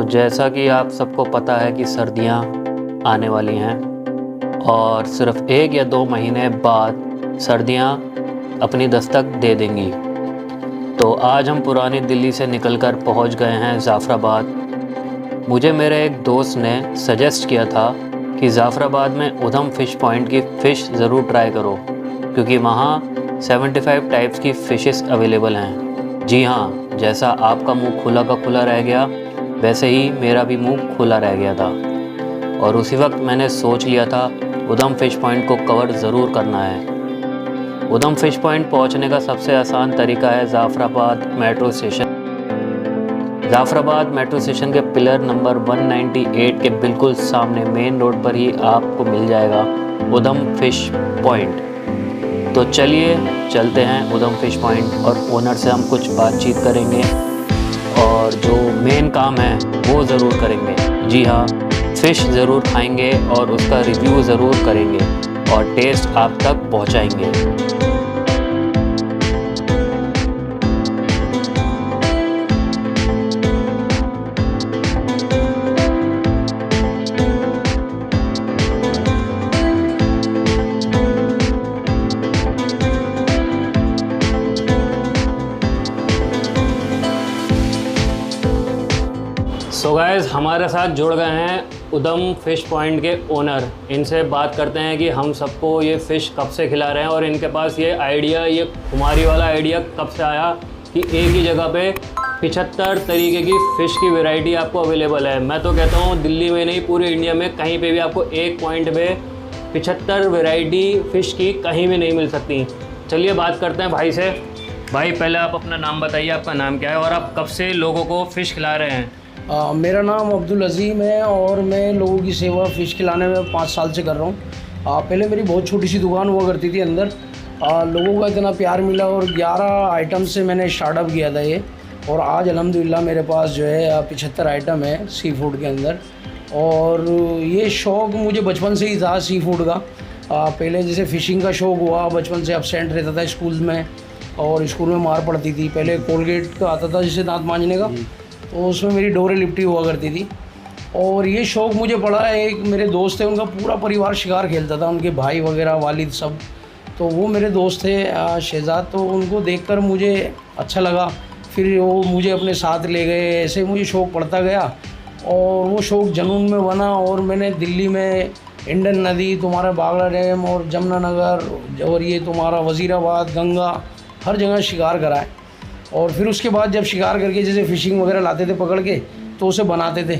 जैसा कि आप सबको पता है कि सर्दियां आने वाली हैं और सिर्फ 1 या 2 महीने बाद सर्दियां अपनी दस्तक दे देंगी। तो आज हम पुरानी दिल्ली से निकलकर पहुंच गए हैं ज़ाफ़राबाद। मुझे मेरे एक दोस्त ने सजेस्ट किया था कि ज़ाफ़राबाद में उधम फ़िश पॉइंट की फ़िश ज़रूर ट्राई करो, क्योंकि वहाँ 75 टाइप्स की फ़िशेस अवेलेबल हैं। जी हाँ, जैसा आपका मुंह खुला का खुला रह गया, वैसे ही मेरा भी मुंह खुला रह गया था और उसी वक्त मैंने सोच लिया था उधम फ़िश पॉइंट को कवर ज़रूर करना है। उधम फ़िश पॉइंट पहुंचने का सबसे आसान तरीका है ज़ाफ़राबाद मेट्रो स्टेशन। ज़ाफ़राबाद मेट्रो स्टेशन के पिलर नंबर 198 के बिल्कुल सामने मेन रोड पर ही आपको मिल जाएगा उधम फ़िश पॉइंट। तो चलिए चलते हैं उधम फ़िश पॉइंट और ओनर से हम कुछ बातचीत करेंगे और जो मेन काम है वो ज़रूर करेंगे। जी हाँ, फ़िश ज़रूर खाएंगे और उसका रिव्यू ज़रूर करेंगे और टेस्ट आप तक पहुंचाएंगे। सो गाइस, हमारे साथ जुड़ गए हैं उधम फ़िश पॉइंट के ओनर। इनसे बात करते हैं कि हम सबको ये फ़िश कब से खिला रहे हैं और इनके पास ये आइडिया, ये खुमारी वाला आइडिया कब से आया कि एक ही जगह पे 75 तरीके की फ़िश की वैरायटी आपको अवेलेबल है। मैं तो कहता हूँ दिल्ली में नहीं, पूरे इंडिया में कहीं पे भी आपको एक पॉइंट पे 75 वैरायटी फ़िश की कहीं भी नहीं मिल सकती। चलिए बात करते हैं भाई से। भाई, पहले आप अपना नाम बताइए, आपका नाम क्या है और आप कब से लोगों को फ़िश खिला रहे हैं? मेरा नाम अब्दुल अज़ीम है और मैं लोगों की सेवा फ़िश खिलाने में 5 साल से कर रहा हूँ। पहले मेरी बहुत छोटी सी दुकान हुआ करती थी अंदर। लोगों का इतना प्यार मिला और 11 आइटम से मैंने स्टार्टअप किया था ये, और आज अल्हम्दुलिल्लाह मेरे पास जो है 75 आइटम है सी फूड के अंदर। और ये शौक़ मुझे बचपन से ही था सी फूड का। पहले जैसे फ़िशिंग का शौक़ हुआ, बचपन से एब्सेंट रहता था स्कूल में और स्कूल में मार पड़ती थी। पहले कोलगेट का आता था जिसे दांत मांजने का, तो उसमें मेरी डोरे लिपटी हुआ करती थी। और ये शौक़ मुझे पड़ा, एक मेरे दोस्त थे, उनका पूरा परिवार शिकार खेलता था, उनके भाई वगैरह, वालिद सब। तो वो मेरे दोस्त थे शहजाद, तो उनको देखकर मुझे अच्छा लगा। फिर वो मुझे अपने साथ ले गए, ऐसे मुझे शौक़ पड़ता गया और वो शौक़ जुनून में बना। और मैंने दिल्ली में इंडन नदी, तुम्हारा बागड़ा डैम और जमुना नगर और ये तुम्हारा वज़ीराबाद, गंगा, हर जगह शिकार करा है। और फिर उसके बाद जब शिकार करके जैसे फ़िशिंग वगैरह लाते थे पकड़ के, तो उसे बनाते थे।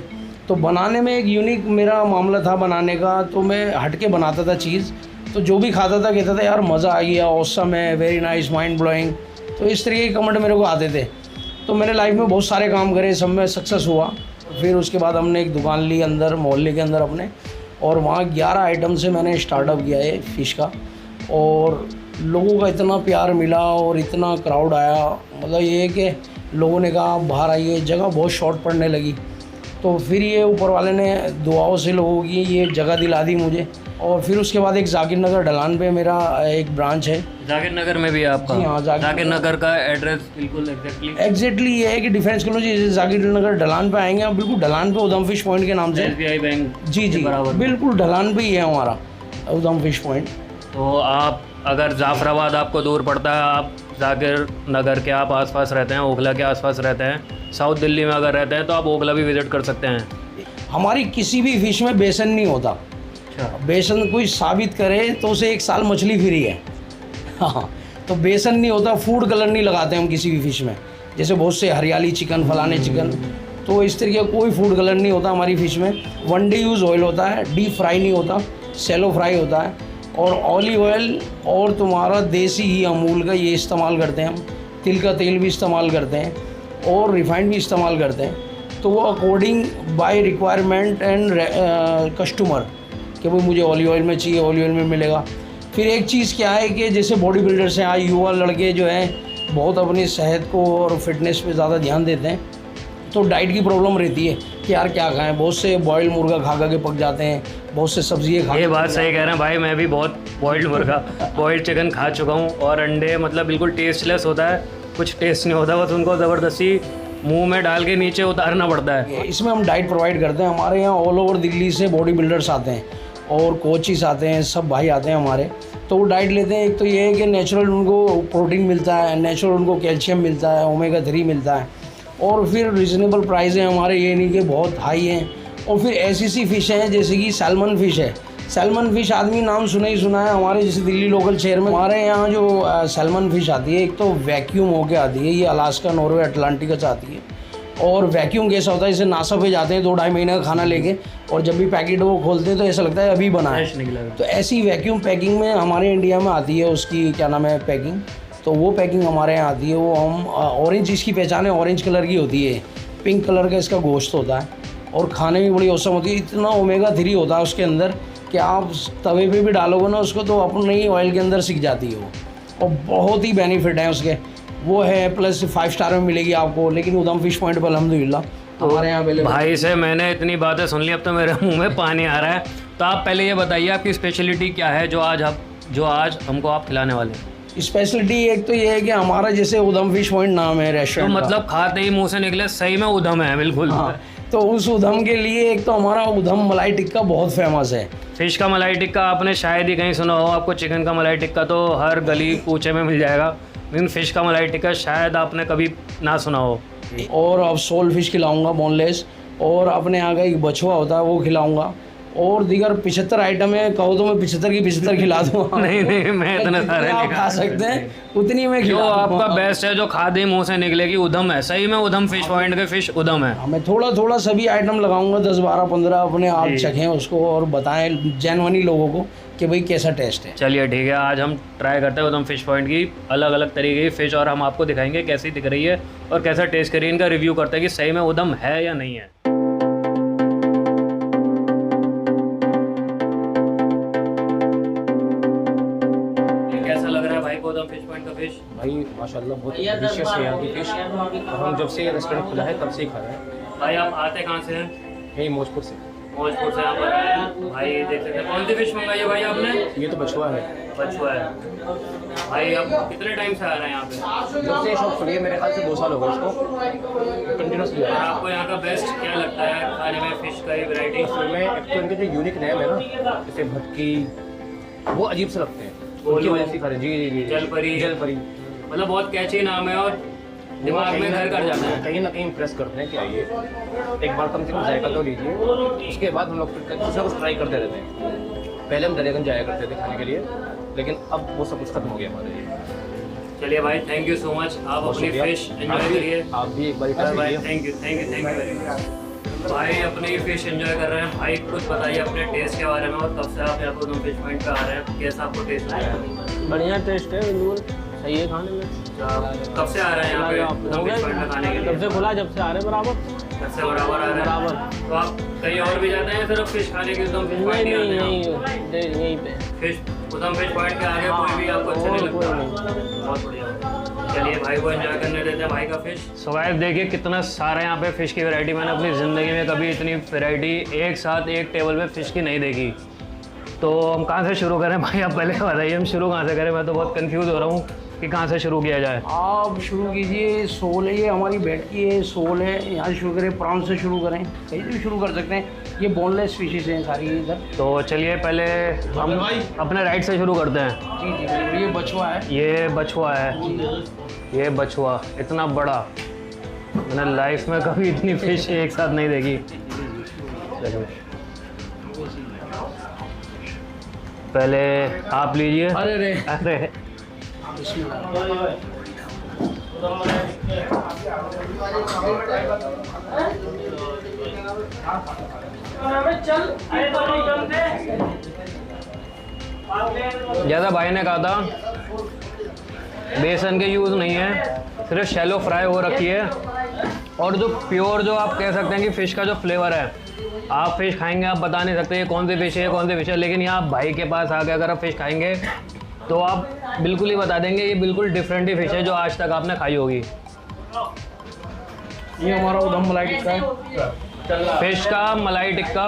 तो बनाने में एक यूनिक मेरा मामला था बनाने का, तो मैं हट के बनाता था चीज़। तो जो भी खाता था कहता था यार मज़ा आ गया, ऑसम है, वेरी नाइस, माइंड ब्लोइंग। तो इस तरीके के कमेंट मेरे को आते थे। तो मैंने लाइफ में बहुत सारे काम करे, सब में सक्सेस हुआ। फिर उसके बाद हमने एक दुकान ली अंदर मोहल्ले के अंदर अपने, और वहाँ 11 आइटम से मैंने स्टार्टअप किया है फ़िश का। और लोगों का इतना प्यार मिला और इतना क्राउड आया, मतलब ये है कि लोगों ने कहा बाहर आइए, जगह बहुत शॉर्ट पड़ने लगी। तो फिर ये ऊपर वाले ने दुआओं से लोगों की ये जगह दिला दी मुझे। और फिर उसके बाद एक जाकिर नगर ढलान पे मेरा एक ब्रांच है। जाकिर नगर में भी है आपका? हाँ, जाकिर नगर का एड्रेस बिल्कुल एग्जैक्टली ये है कि डिफेंस कॉलोनी जैसे जाकिर नगर ढलान पे आएंगे आप, बिल्कुल ढलान पे उधम फ़िश पॉइंट के नाम से SBI बैंक। जी, बिल्कुल ढलान पे ही है हमारा उधम फ़िश पॉइंट। तो आप अगर ज़ाफ़राबाद आपको दूर पड़ता है, आप जाकिर नगर के आप आसपास रहते हैं, ओखला के आसपास रहते हैं, साउथ दिल्ली में अगर रहते हैं, तो आप ओखला भी विज़िट कर सकते हैं। हमारी किसी भी फ़िश में बेसन नहीं होता। अच्छा। बेसन कोई साबित करे तो उसे 1 साल मछली फ्री है। हाँ, तो बेसन नहीं होता, फूड कलर नहीं लगाते हम किसी भी फ़िश में। जैसे बहुत से हरियाली चिकन, फलाने चिकन, तो इस तरीके का कोई फूड कलर नहीं होता हमारी फ़िश में। 1 डे यूज़ ऑयल होता है, डीप फ्राई नहीं होता, सेलो फ्राई होता है। और ऑलिव ऑयल और तुम्हारा देसी घी अमूल का ये इस्तेमाल करते हैं हम। तिल का तेल भी इस्तेमाल करते हैं और रिफाइंड भी इस्तेमाल करते हैं। तो वो according by requirement and customer कि भाई मुझे ऑलिव ऑयल में चाहिए, ऑलिव ऑयल में मिलेगा। फिर एक चीज़ क्या है कि जैसे बॉडी बिल्डर्स हैं, आज युवा लड़के जो हैं बहुत अपनी सेहत को और फिटनेस पे ज़्यादा ध्यान देते हैं, तो डाइट की प्रॉब्लम रहती है कि यार क्या खाएं। बहुत से बॉइल्ड मुर्गा खा के पक जाते हैं, बहुत से सब्जियाँ खा। ये बात सही कह रहे हैं भाई, मैं भी बहुत बॉइल्ड मुर्गा, बॉइल्ड चिकन खा चुका हूँ। और अंडे मतलब बिल्कुल टेस्टलेस होता है, कुछ टेस्ट नहीं होता, बस उनको ज़बरदस्ती मुंह में डाल के नीचे उतारना पड़ता है। इसमें हम डाइट प्रोवाइड करते हैं। हमारे यहाँ ऑल ओवर दिल्ली से बॉडी बिल्डर्स आते हैं और कोचिस आते हैं, सब भाई आते हैं हमारे, तो वो डाइट लेते हैं। एक तो ये है कि नेचुरल उनको प्रोटीन मिलता है, नेचुरल उनको कैल्शियम मिलता है, ओमेगा 3 मिलता है, और फिर रिजनेबल प्राइस है हमारे, ये नहीं कि बहुत हाई हैं। और फिर ऐसी सी फ़िश हैं जैसे कि सैल्मन फ़िश है। सैल्मन फ़िश आदमी नाम सुना ही सुना है हमारे जैसे दिल्ली लोकल शहर में। हमारे यहाँ जो सैल्मन फ़िश आती है, एक तो वैक्यूम होके आती है, ये अलास्का, नॉर्वे, अटलांटिका से आती है। और वैक्यूम कैसा होता है, जैसे नासा पे जाते हैं 2-2.5 महीने का खाना लेके, और जब भी पैकेट वो खोलते हैं तो ऐसा लगता है अभी बना है। तो ऐसी वैक्यूम पैकिंग में हमारे इंडिया में आती है, उसकी क्या नाम है, पैकिंग। तो वो पैकिंग हमारे यहाँ आती है। वो हम ऑरेंज, इसकी पहचान है, ऑरेंज कलर की होती है, पिंक कलर का इसका गोश्त होता है, और खाने में बड़ी औसम होती है। इतना ओमेगा 3 होता है उसके अंदर कि आप तवे पे भी डालोगे ना उसको तो अपने ही ऑयल के अंदर सीख जाती है वो, और बहुत ही बेनिफिट है उसके। वो है, प्लस 5 स्टार में मिलेगी आपको। लेकिन उधम फिश पॉइंट पर अल्हम्दुलिल्लाह हमारे यहाँ अवेलेबल। भाई से मैंने इतनी बातें सुन ली, अब तो मेरे मुंह में पानी आ रहा है। तो आप पहले ये बताइए आपकी स्पेशलिटी क्या है जो आज हमको आप खिलाने वाले हैं? स्पेशलिटी एक तो ये है कि हमारा जैसे उधम फिश पॉइंट नाम है तो रेस्टोरेंट का। मतलब खाते ही मुंह से निकले सही में उधम है, बिल्कुल। हाँ, तो उस उधम के लिए एक तो हमारा उधम मलाई टिक्का बहुत फेमस है। फिश का मलाई टिक्का आपने शायद ही कहीं सुना हो, आपको चिकन का मलाई टिक्का तो हर गली कूचे में मिल जाएगा, लेकिन फ़िश का मलाई टिक्का शायद आपने कभी ना सुना हो। और अब सोल फिश खिलाऊंगा बोनलेस, और अपने यहाँ का एक बछुआ होता है वो खिलाऊंगा, और दीगर 75 आइटम है। कहो तो मैं 75 की 75 खिला दूँगा। नहीं मैं इतने सारे आप खा सकते हैं उतनी में जो खिला आपका बेस्ट है, जो खाते ही मुँह से निकलेगी, उधम है। सही में उधम फिश पॉइंट के फिश उधम है। मैं थोड़ा थोड़ा सभी आइटम लगाऊंगा, 10, 12, 15, अपने आप चखें उसको और बताएं जेन्युइनली लोगों को कि भाई कैसा टेस्ट है। चलिए ठीक है, आज हम ट्राई करते हैं उधम फिश पॉइंट की अलग अलग तरीके की फ़िश, और हम आपको दिखाएंगे कैसी दिख रही है और कैसा टेस्ट करिए, इनका रिव्यू करते हैं कि सही में उधम है या नहीं है। कैसा लग रहा है भाई को उधम फिश पॉइंट का फिश? भाई माशाल्लाह बहुत डिलीशियस है यहाँ की फिश, और हम जब से रेस्टोरेंट खुला है तब से ही खा रहे हैं। भाई आप आते कहाँ से हैं? यही मौजपुर से। मौजपुर से यहाँ पर आए हैं। भाई देख सकते हैं, कौन सी फिश मंगाई है भाई आपने? ये तो बछुआ है। बछुआ है। भाई आप कितने टाइम से आ रहे हैं यहाँ पे? जब से शॉप खुली है मेरे ख्याल से 2 साल हो गए उसको कंटिन्यूसली। और आपको यहाँ का बेस्ट क्या लगता है खाने में, फिश का ही वैरायटी? में एक तो इनके जो यूनिक नेम है ना, जैसे भटकी, वो अजीब से लगते हैं, उनकी वजह से खा रहे हैं। जी जलपरी, मतलब बहुत कैची नाम है और दिमाग में घर कर जाता है। कहीं ना कहीं इम्प्रेस करते हैं कि आइए एक बार कम से कम जायका तो लीजिए, उसके बाद हम लोग फिर कुछ ना कुछ ट्राई करते रहते हैं। पहले हम दरियागंज जाया करते थे खाने के लिए, लेकिन अब वो सब कुछ खत्म हो गया हमारे लिए। चलिए भाई, थैंक यू सो मच। आप अपनी फिश एंजॉय करिए। आप भी एक बार भाई थैंक यू वेरी मच। भाई अपनी फिश एंजॉय कर रहे हैं। भाई कुछ बताइए अपने टेस्ट के बारे में, और कब से आप यहाँ पर फिश पॉइंट पे आ रहे हैं, कैसा आपको टेस्ट लग रहा है? बढ़िया टेस्ट है, बिल्कुल सही है खाने में। कब से आ रहे हैं यहाँ पे फिश पॉइंट में खाने के लिए? जब से खुला, जब से आ रहे हैं बराबर। कब से बराबर आ रहे हैं? बराबर। तो आप कहीं और भी जाते हैं सिर्फ फिश खाने के? उधम फिश पॉइंट ही आते हैं यहीं पे फिश, उधम फिश पॉइंट के आगे कोई भी आपको अच्छा नहीं लगता? बहुत बढ़िया। चलिए भाई को एंजॉय करने देते हैं भाई का फिश। सो गाइस देखिए कितना सारा यहाँ पे फ़िश की वैरायटी, मैंने अपनी ज़िंदगी में कभी इतनी वैरायटी एक साथ एक टेबल पे फ़िश की नहीं देखी। तो हम कहाँ से शुरू करें भाई, आप पहले बताइए हम शुरू कहाँ से करें? मैं तो बहुत कंफ्यूज हो रहा हूँ कि कहाँ से शुरू किया जाए। आप शुरू कीजिए। सोल है, ये हमारी बैठकी है, सोल है, यहाँ शुरू करें, प्रॉन्स से शुरू करें, कहीं भी शुरू कर सकते हैं। ये बोनलेस फिशेज हैं सारी इधर। तो चलिए पहले हम अपने राइट से शुरू करते हैं। जी जी, ये बछुआ है। ये बछुआ है, ये बछुआ इतना बड़ा, मैंने लाइफ में कभी इतनी फिश एक साथ नहीं देखी। पहले आप लीजिए। अरे जैसा भाई ने कहा था, बेसन के यूज़ नहीं है, सिर्फ शैलो फ्राई हो रखी है। और जो प्योर, जो आप कह सकते हैं कि फ़िश का जो फ्लेवर है, आप फ़िश खाएंगे आप बता नहीं सकते ये कौन सी फ़िश है, कौन सी फ़िश है, लेकिन यहाँ भाई के पास आके अगर आप फ़िश खाएंगे तो आप बिल्कुल ही बता देंगे ये बिल्कुल डिफरेंट ही फ़िश है जो आज तक आपने खाई होगी। ये हमारा उधम मलाई टिक्का है। फ़िश का मलाई टिक्का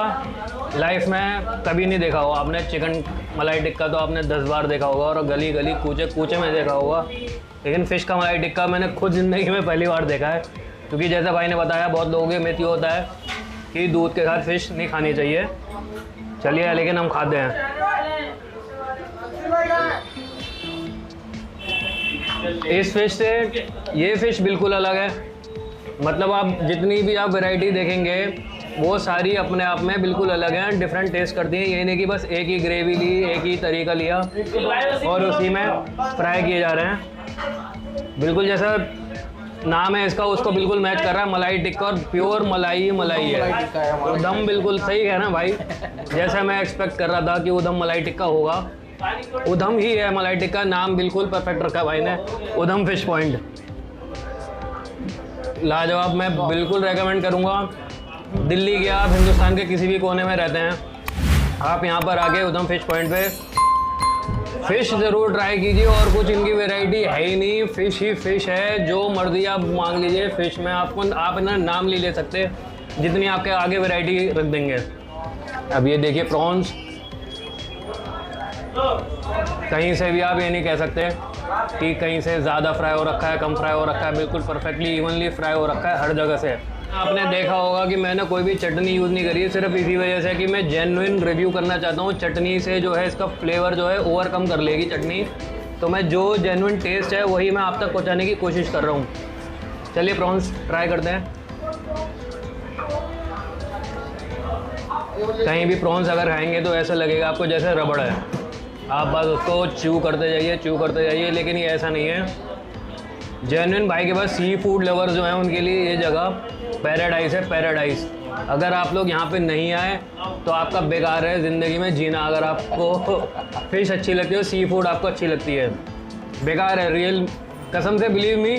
लाइफ में कभी नहीं देखा होगा आपने। चिकन मलाई टिक्का तो आपने 10 बार देखा होगा और गली गली कूचे कूचे में देखा होगा, लेकिन फ़िश का मलाई टिक्का मैंने खुद ज़िंदगी में पहली बार देखा है। क्योंकि जैसा भाई ने बताया बहुत लोगों के मिथ ये होता है कि दूध के साथ फिश नहीं खानी चाहिए। चलिए लेकिन हम खाते हैं। इस फिश से ये फिश बिल्कुल अलग है। मतलब आप जितनी भी आप वैरायटी देखेंगे वो सारी अपने आप में बिल्कुल अलग हैं, डिफरेंट टेस्ट करती हैं। ये नहीं कि बस एक ही ग्रेवी ली, एक ही तरीका लिया और उसी में फ्राई किए जा रहे हैं। बिल्कुल जैसा नाम है इसका उसको बिल्कुल मैच कर रहा है। मलाई टिक्का और प्योर मलाई है। उधम बिल्कुल सही है ना भाई, जैसा मैं एक्सपेक्ट कर रहा था कि उधम मलाई टिक्का होगा, उधम ही है मलाई टिक्का। नाम बिल्कुल परफेक्ट रखा भाई ने, उधम फिश पॉइंट। लाजवाब, मैं बिल्कुल रेकमेंड करूँगा। दिल्ली के आप हिंदुस्तान के किसी भी कोने में रहते हैं, आप यहाँ पर आके उधम फिश पॉइंट पे फ़िश ज़रूर ट्राई कीजिए। और कुछ इनकी वैरायटी है ही नहीं, फ़िश ही फ़िश है। जो मर्जी आप मांग लीजिए फ़िश में, आपको आप ना नाम नहीं ले सकते जितनी आपके आगे वैरायटी रख देंगे। अब ये देखिए प्रॉन्स, कहीं से भी आप ये नहीं कह सकते कि कहीं से ज़्यादा फ्राई हो रखा है, कम फ्राई हो रखा है। बिल्कुल परफेक्टली इवनली फ्राई हो रखा है हर जगह से। आपने देखा होगा कि मैंने कोई भी चटनी यूज़ नहीं करी है, सिर्फ इसी वजह से कि मैं जेन्युइन रिव्यू करना चाहता हूँ। चटनी से जो है इसका फ्लेवर जो है ओवरकम कर लेगी चटनी, तो मैं जो जेन्युइन टेस्ट है वही मैं आप तक पहुँचाने की कोशिश कर रहा हूँ। चलिए प्रॉन्स ट्राई करते हैं। कहीं भी प्रॉन्स अगर खाएंगे तो ऐसा लगेगा आपको जैसे रबड़ है, आप बस उसको च्यू करते जाइए, लेकिन ये ऐसा नहीं है। जेन्युइन भाई के पास सी फूड लवर्स जो हैं उनके लिए ये जगह पैराडाइज है, पैराडाइज। अगर आप लोग यहाँ पे नहीं आए तो आपका बेकार है ज़िंदगी में जीना। अगर आपको फिश अच्छी लगती है, सी फूड आपको अच्छी लगती है, बेकार है, रियल कसम से बिलीव मी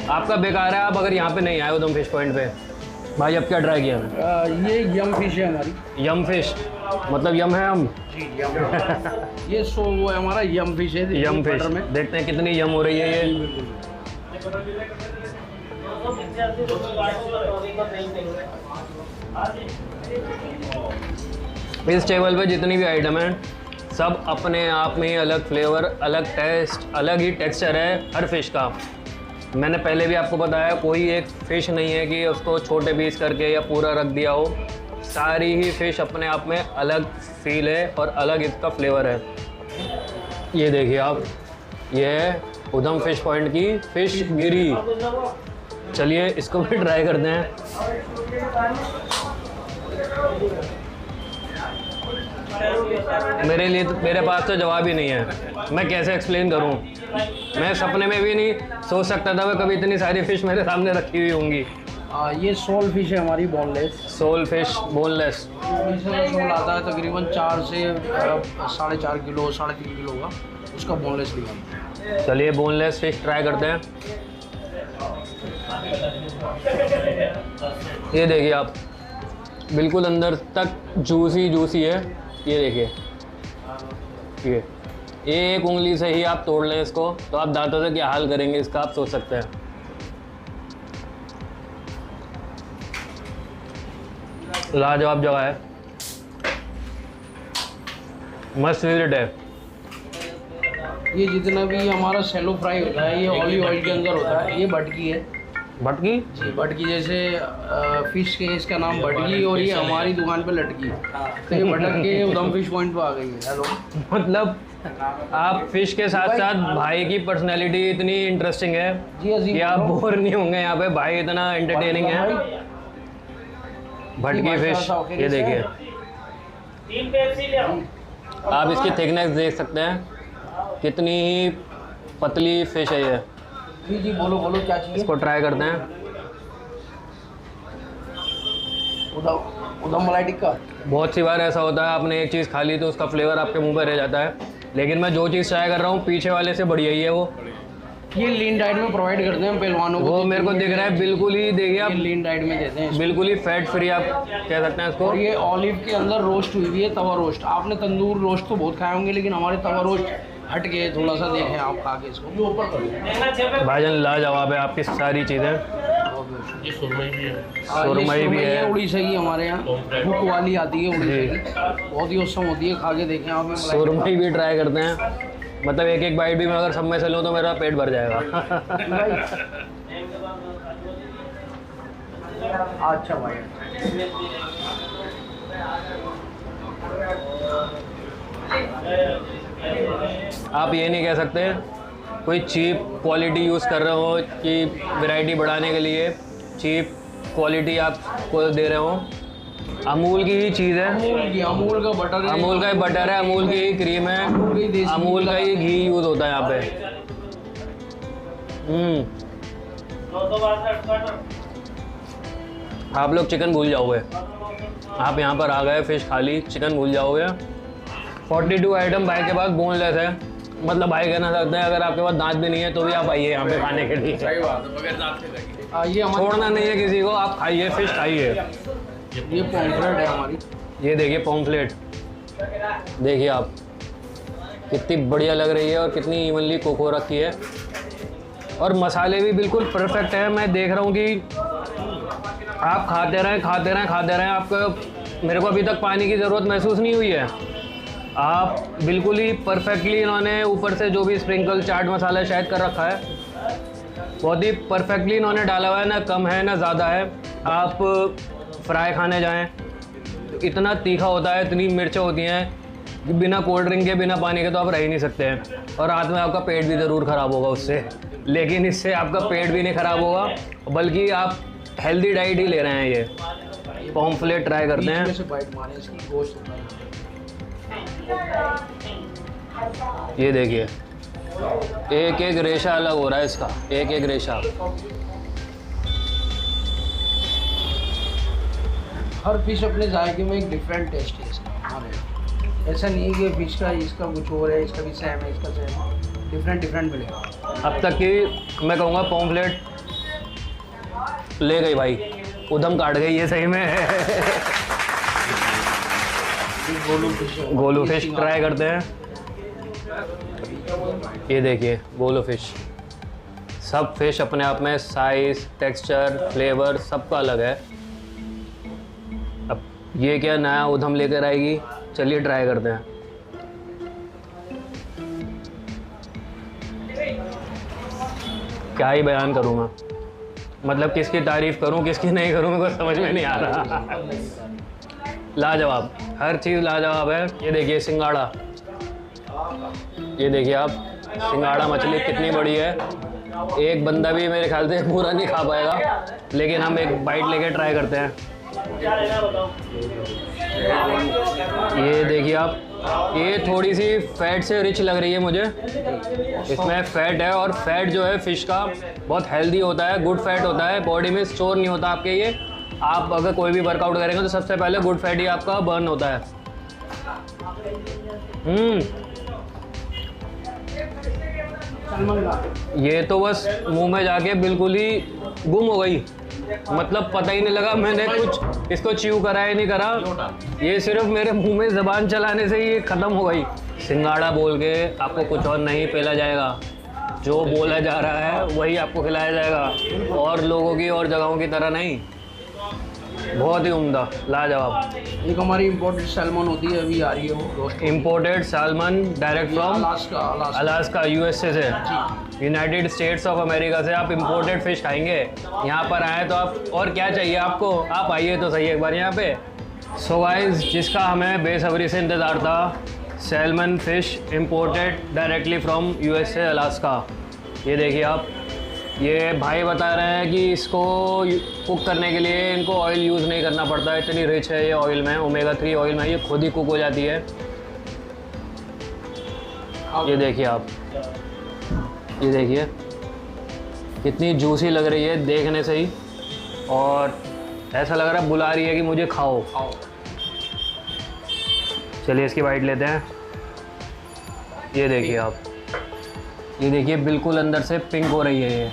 आपका बेकार है आप अगर यहाँ पे नहीं आए उधम फिश पॉइंट पे। भाई अब क्या ट्राई किया है? ये यम फिश है हमारी। यम फिश मतलब यम है हम जी यम। ये सो वो है हमारा यम फिश है। यम फिश में देखते हैं कितनी यम हो रही है ये। इस टेबल पे जितनी भी आइटम है सब अपने आप में अलग फ्लेवर, अलग टेस्ट, अलग ही टेक्सचर है हर फिश का। मैंने पहले भी आपको बताया कोई एक फ़िश नहीं है कि उसको छोटे पीस करके या पूरा रख दिया हो। सारी ही फ़िश अपने आप में अलग फील है और अलग इसका फ्लेवर है। ये देखिए आप, ये है उधम फिश पॉइंट की फ़िश गिरी। चलिए इसको भी ट्राई करते हैं। मेरे पास तो जवाब ही नहीं है, मैं कैसे एक्सप्लेन करूं। मैं सपने में भी नहीं सोच सकता था मैं कभी इतनी सारी फ़िश मेरे सामने रखी हुई होंगी। ये सोल फिश है हमारी, boneless. Sole fish boneless. Sole आता है तकरीबन 4 से 4.5 किलो, 3.5 किलो का, उसका बोनलेस लिया। चलिए बोनलेस फिश ट्राई करते हैं। ये देखिए आप, बिल्कुल अंदर तक जूसी है। ये देखिए, ये एक उंगली से ही आप तोड़ लें इसको तो आप दांतों से क्या हाल करेंगे इसका आप सोच सकते हैं। लाजवाब जगह है, मस्त विजिट है। ये जितना भी हमारा सेलो फ्राई होता है ये ऑलिव ऑयल के अंदर होता है। ये भटकी है। भटकी जी भटकी, जैसे फिश के इसका नाम भटकी और ये हमारी दुकान पे लटकी। तो ये भटक के उधम फिश पॉइंट पे आ गई है। हेलो, मतलब आप फिश के साथ साथ भाई की पर्सनैलिटी इतनी इंटरेस्टिंग है जी, कि आप बोर नहीं होंगे यहाँ पे। भाई इतना एंटरटेनिंग है। भटकी फिश, ये देखिए आप इसकी थिकनेस देख सकते हैं, कितनी ही पतली फिश है ये। जी बोलो क्या चाहिए। इसको ट्राई करते हैं। उधम मलाई टिक्का। बहुत सी बार ऐसा होता है आपने एक चीज़ खा ली तो उसका फ्लेवर आपके मुंह पर रह जाता है, लेकिन मैं जो चीज़ ट्राई कर रहा हूँ पीछे वाले से बढ़िया ही है वो। ये लीन डाइट में प्रोवाइड करते हैं पहलवानों को। वो मेरे को दिख रहा है बिल्कुल ही, देखिए आप, लीन डाइट में देते हैं, बिल्कुल ही फैट फ्री आप कह सकते हैं इसको। और ये ऑलिव के अंदर रोस्ट हुई हुई है, तवा रोस्ट। आपने तंदूर रोस्ट तो बहुत खाए होंगे, लेकिन हमारे तवा रोस्ट हट के थोड़ा सा देखें आप खा के इसको। भाईजान लाजवाब है आपकी सारी चीज़ें। ये सुरमई भी है, उड़ीसा की हमारे यहाँ भूख वाली आती है उड़ीसा की, बहुत ही औसम होती है, खा के देखें आप। सुरमई भी ट्राई करते हैं, मतलब एक बाइट भी मैं अगर सब में से लूँ तो मेरा पेट भर जाएगा। अच्छा भाई। आप ये नहीं कह सकते कोई चीप क्वालिटी यूज़ कर रहे हो कि वैरायटी बढ़ाने के लिए चीप क्वालिटी आपको दे रहे हो। अमूल की ही चीज़ है, अमूल का बटर है, अमूल का ही बटर है, अमूल की ही क्रीम है, अमूल का ही घी यूज़ होता है यहाँ पे। आप लोग चिकन भूल जाओगे, आप यहाँ पर आ गए फिश खाली, चिकन भूल जाओगे। 42 आइटम भाई के पास बोनलेस है, मतलब भाई कहना सकते हैं अगर आपके पास दांत भी नहीं है तो भी आप आइए यहाँ पे खाने के लिए। सही बात है, बगैर दांत के ये छोड़ना नहीं है किसी को, आप खाइए, फिश खाइए। ये पॉम्फ्रेट है हमारी। ये देखिए पॉम्फ्लेट, देखिए आप कितनी बढ़िया लग रही है और कितनी इवनली कुक हो रखी है और मसाले भी बिल्कुल परफेक्ट है। मैं देख रहा हूँ कि आप खाते रहें खाते रहें खाते रहें, आपको मेरे को अभी तक पानी की ज़रूरत महसूस नहीं हुई है। आप बिल्कुल ही परफेक्टली, इन्होंने ऊपर से जो भी स्प्रिंकल चाट मसाला शायद कर रखा है बहुत ही परफेक्टली इन्होंने डाला हुआ है, ना कम है ना ज़्यादा है। आप फ्राई खाने जाएं तो इतना तीखा होता है, इतनी मिर्चें होती हैं कि बिना कोल्ड ड्रिंक के बिना पानी के तो आप रह ही नहीं सकते हैं और रात में आपका पेट भी ज़रूर ख़राब होगा उससे, लेकिन इससे आपका पेट भी नहीं ख़राब होगा बल्कि आप हेल्दी डाइट ही ले रहे हैं। ये पॉम्फ्लेट ट्राई करते हैं। से बाइट मारे, इसकी गोश्त होता है। ये देखिए एक एक रेशा अलग हो रहा है इसका, एक एक रेशा। हर फिश अपने जायके में एक डिफरेंट टेस्ट है इसका हमारे। ऐसा नहीं है कि फिश का इसका कुछ और है, इसका भी सेम है, इसका सेम है, डिफरेंट डिफरेंट मिलेगा। अब तक की मैं कहूँगा पॉम्फ्लेट ले गई भाई, उधम काट गई ये सही में। गोलू फिश ट्राई करते हैं। ये देखिए गोलू फिश, सब फिश अपने आप में साइज, टेक्सचर, फ्लेवर सबका अलग है। अब ये क्या नया उधम लेकर आएगी, चलिए ट्राई करते हैं। क्या ही बयान करूँ मैं, मतलब किसकी तारीफ करूँ किसकी नहीं करूँ मेरे को समझ में नहीं आ रहा। लाजवाब, हर चीज़ लाजवाब है। ये देखिए सिंगाड़ा, ये देखिए आप सिंगाड़ा मछली कितनी बड़ी है, एक बंदा भी मेरे ख्याल से पूरा नहीं खा पाएगा, लेकिन हम एक बाइट लेके ट्राई करते हैं। ये देखिए आप, ये थोड़ी सी फैट से रिच लग रही है मुझे, इसमें फैट है और फैट जो है फ़िश का बहुत हेल्दी होता है, गुड फैट होता है, बॉडी में स्टोर नहीं होता आपके। ये आप अगर कोई भी वर्कआउट करेंगे तो सबसे पहले गुड फैट ही आपका बर्न होता है। ये तो बस मुंह में जाके बिल्कुल ही गुम हो गई, मतलब पता ही नहीं लगा मैंने कुछ इसको च्यू करा है नहीं करा, ये सिर्फ मेरे मुंह में ज़बान चलाने से ही ख़त्म हो गई। सिंगाड़ा बोल के आपको कुछ और नहीं पेला जाएगा, जो बोला जा रहा है वही आपको खिलाया जाएगा, और लोगों की और जगहों की तरह नहीं। बहुत ही उम्दा, लाजवाब। एक हमारी इम्पोर्टेड सैल्मन होती है, अभी आ रही है वो roast. Imported salmon direct from Alaska USA से, यूनाइटेड स्टेट्स ऑफ अमेरिका से आप इम्पोर्टेड फ़िश खाएंगे। यहाँ पर आए तो आप और क्या चाहिए आपको, आप आइए तो सही एक बार यहाँ पे। सो गाइस, जिसका हमें बेसब्री से इंतज़ार था, salmon fish imported directly from USA Alaska. ये देखिए आप, ये भाई बता रहे हैं कि इसको कुक करने के लिए इनको ऑयल यूज़ नहीं करना पड़ता, इतनी रिच है ये ऑयल में, ओमेगा 3 ऑयल में, ये खुद ही कुक हो जाती है। ये देखिए आप, ये देखिए कितनी जूसी लग रही है देखने से ही, और ऐसा लग रहा है बुला रही है कि मुझे खाओ। चलिए इसकी बाइट लेते हैं। ये देखिए आप, ये देखिए बिल्कुल अंदर से पिंक हो रही है ये,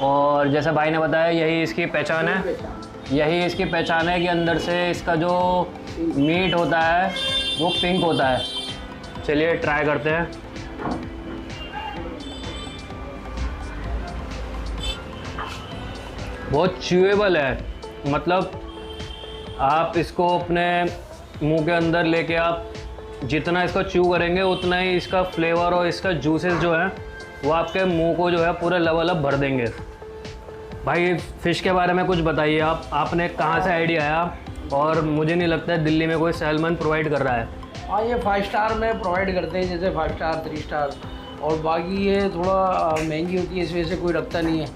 और जैसा भाई ने बताया यही इसकी पहचान है, यही इसकी पहचान है कि अंदर से इसका जो मीट होता है वो पिंक होता है। चलिए ट्राई करते हैं। बहुत च्यूएबल है, मतलब आप इसको अपने मुंह के अंदर लेके आप जितना इसको च्यू करेंगे उतना ही इसका फ्लेवर और इसका जूसेस जो है वो आपके मुंह को जो है पूरे लेवल अप भर देंगे। भाई फ़िश के बारे में कुछ बताइए आप, आपने कहाँ से आइडिया आया? और मुझे नहीं लगता है दिल्ली में कोई सैल्मन प्रोवाइड कर रहा है। हाँ, ये 5 स्टार में प्रोवाइड करते हैं, जैसे 5 स्टार 3 स्टार, और बाकी ये थोड़ा महंगी होती है, इस वजह से कोई रखता नहीं है।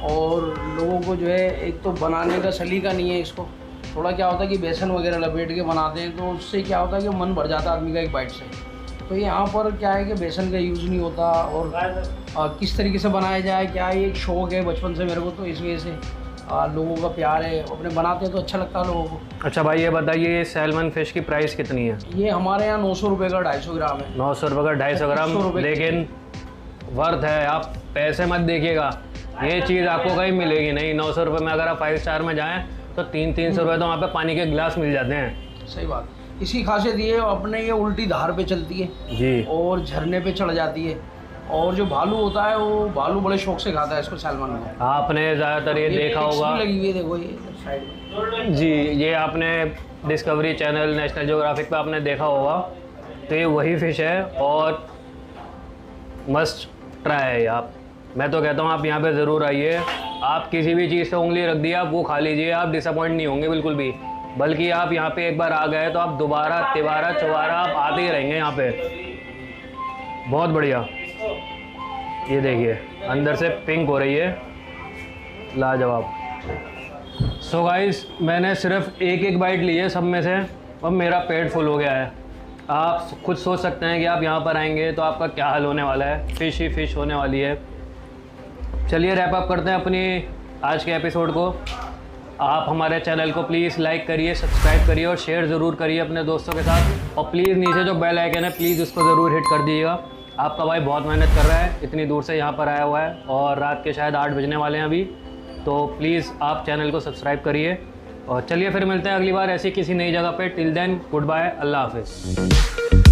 और लोगों को जो है एक तो बनाने का सलीका नहीं है इसको, थोड़ा क्या होता है कि बेसन वगैरह लपेट के बनाते हैं, तो उससे क्या होता है कि मन भर जाता है आदमी का एक बाइट से। तो यहाँ पर क्या है कि बेसन का यूज़ नहीं होता, और किस तरीके से बनाया जाए क्या है, एक शौक़ है बचपन से मेरे को, तो इस वजह से लोगों का प्यार है, अपने बनाते हैं तो अच्छा लगता है लोगों को। अच्छा भाई ये बताइए, ये सैल्मन फ़िश की प्राइस कितनी है? ये हमारे यहाँ 900 रुपये का 250 ग्राम है। 900 रुपये का 250 ग्राम, लेकिन वर्थ है। आप पैसे मत देखिएगा, ये चीज़ आपको कहीं मिलेगी नहीं। 900 रुपये में अगर आप 5 स्टार में जाएँ तो 300-300 रुपये तो वहाँ पे पानी के गिलास मिल जाते हैं। सही बात। इसकी खासियत ये अपने ये उल्टी धार पे चलती है जी, और झरने पे चढ़ जाती है, और जो भालू होता है वो भालू बड़े शौक से खाता है इसको, सैल्मन को। आपने ज़्यादातर ये देखा होगा लगी हुई है, देखो ये साइड में जी, ये आपने डिस्कवरी चैनल, नेशनल ज्योग्राफिक पे आपने देखा होगा। तो ये वही फ़िश है और मस्ट ट्राई है आप। मैं तो कहता हूँ आप यहाँ पे ज़रूर आइए। आप किसी भी चीज़ से उंगली रख दी, आप वो खा लीजिए, आप डिसअपॉइंट नहीं होंगे बिल्कुल भी। बल्कि आप यहाँ पे एक बार आ गए तो आप दोबारा तिबारा चौबारा आप आते ही रहेंगे यहाँ पे। बहुत बढ़िया। ये देखिए अंदर से पिंक हो रही है, लाजवाब। सो गाइस, मैंने सिर्फ एक बाइट ली है सब में से और मेरा पेट फुल हो गया है। आप खुद सोच सकते हैं कि आप यहाँ पर आएंगे तो आपका क्या हाल होने वाला है। फ़िश ही फ़िश होने वाली है। चलिए रैप अप करते हैं अपनी आज के एपिसोड को। आप हमारे चैनल को प्लीज़ लाइक करिए, सब्सक्राइब करिए और शेयर ज़रूर करिए अपने दोस्तों के साथ। और प्लीज़ नीचे जो बेल आइकन है प्लीज़ उसको ज़रूर हिट कर दीजिएगा। आपका भाई बहुत मेहनत कर रहा है, इतनी दूर से यहाँ पर आया हुआ है और रात के शायद 8 बजने वाले हैं अभी। तो प्लीज़ आप चैनल को सब्सक्राइब करिए और चलिए फिर मिलते हैं अगली बार ऐसी किसी नई जगह पे। टिल देन गुड बाय, अल्लाह हाफिज़।